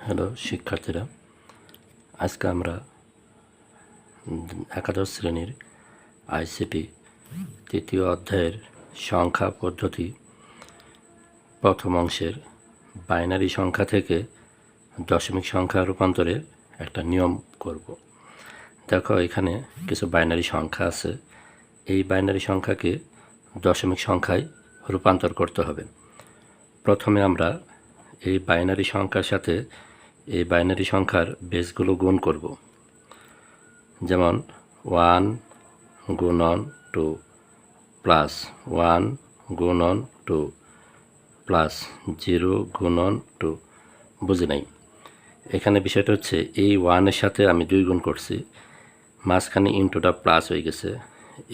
Hello শিক্ষার্থীরা, আজকে আমরা একাদশ শ্রেণীর আইসিটি তৃতীয় অধ্যায়ের সংখ্যা পদ্ধতি প্রথম অংশের বাইনারি সংখ্যা থেকে দশমিক সংখ্যা রূপান্তরে একটা নিয়ম করব। দেখো, এখানে কিছু বাইনারি সংখ্যা আছে। এই বাইনারি সংখ্যাকে দশমিক সংখ্যায় রূপান্তর করতে হবে। প্রথমে আমরা এই বাইনারি সংখ্যার সাথে এই বাইনারি সংখ্যার বেসগুলো গুণ করব। যেমন 1 গুণন 2 প্লাস 1 গুণন 2 প্লাস 0 গুণন 2। বুঝি নাই। এখানে বিষয়টা হচ্ছে এই 1-এর সাথে আমি 2 গুণ করছি, মাঝখানে ইন্টুটা প্লাস হয়ে গেছে।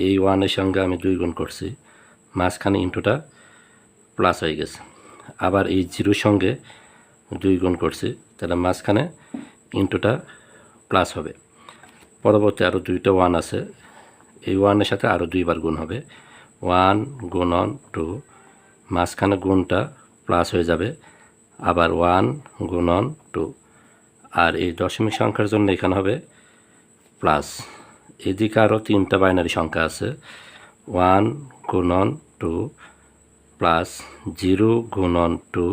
এই 1-এর সঙ্গে আমি 2 গুণ করছি, মাঝখানে ইন্টুটা প্লাস হয়ে গেছে। আবার এই 0-র সঙ্গে 2 গুণ করছি, তাহলে মাঝখানে ইন্টুটা প্লাস হবে। পরবর্তী আরও 2টা 1 আছে, এই 1-এর সাথে আরও 2বার গুণ হবে। 1 গুণন 2, মাঝখানে গুণটা প্লাস হয়ে যাবে, আবার 1 গুণন 2। আর এই দশমিক সংখ্যার জন্য এখানে হবে প্লাস। এদিকে আরও 3টা বাইনারি সংখ্যা আছে, 1 গুণন 2 প্লাস 0 গুণন 2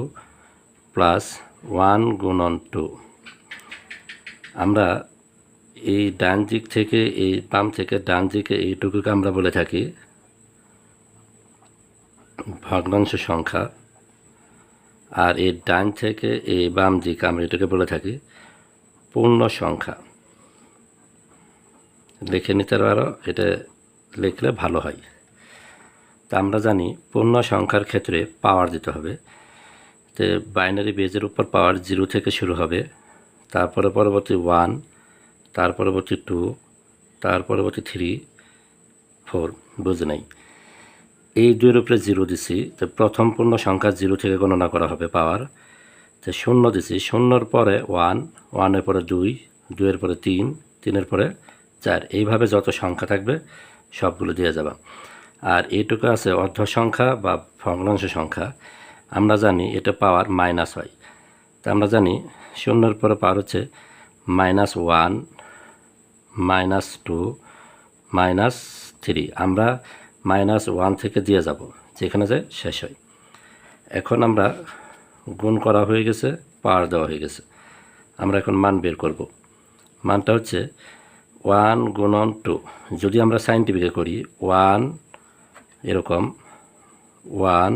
প্লাস 1 গুণন 2। আমরা এই ডান দিক থেকে এই বাম থেকে ডান দিকে এইটুকুকে আমরা বলে থাকি ভগ্নাংশ সংখ্যা, আর এই ডান থেকে এই বাম দিকে আমরা এটাকে বলে থাকি পূর্ণ সংখ্যা। লিখে নিতে পারো, এটা লিখলে ভালো হয়। তা আমরা জানি পূর্ণ সংখ্যার ক্ষেত্রে পাওয়ার দিতে হবে। তো বাইনারি বেজের উপর পাওয়ার 0 থেকে শুরু হবে, তারপরে পরবর্তী 1, তার পরবর্তী 2, তার পরবর্তী 3, 4। বুঝে নাই। এই 2-এর উপরে 0 দিছি, তো প্রথম পূর্ণ সংখ্যা 0 থেকে গণনা করা হবে পাওয়ার। তো 0 দিছি, 0-এর পরে 1, 1-এর পরে 2, 2-এর পরে 3, 3-এর পরে 4। এইভাবে যত সংখ্যা থাকবে সবগুলো দিয়ে যাবা। আর এইটুকু আছে অর্ধ সংখ্যা বা ভগ্নাংশ সংখ্যা। আমরা জানি এটা পাওয়ার মাইনাস হয়। তা আমরা জানি 0-এর পরে পাওয়ার হচ্ছে -1, -2, -3। আমরা -1 থেকে দিয়ে যাব, যেখানে যে শেষ হয়। এখন আমরা গুণ করা হয়ে গেছে, পাওয়ার দেওয়া হয়ে গেছে। আমরা এখন মান বের করব। মানটা হচ্ছে 1 গুণন 2। যদি আমরা সাইন্টিফিকে করি, 1 এরকম 1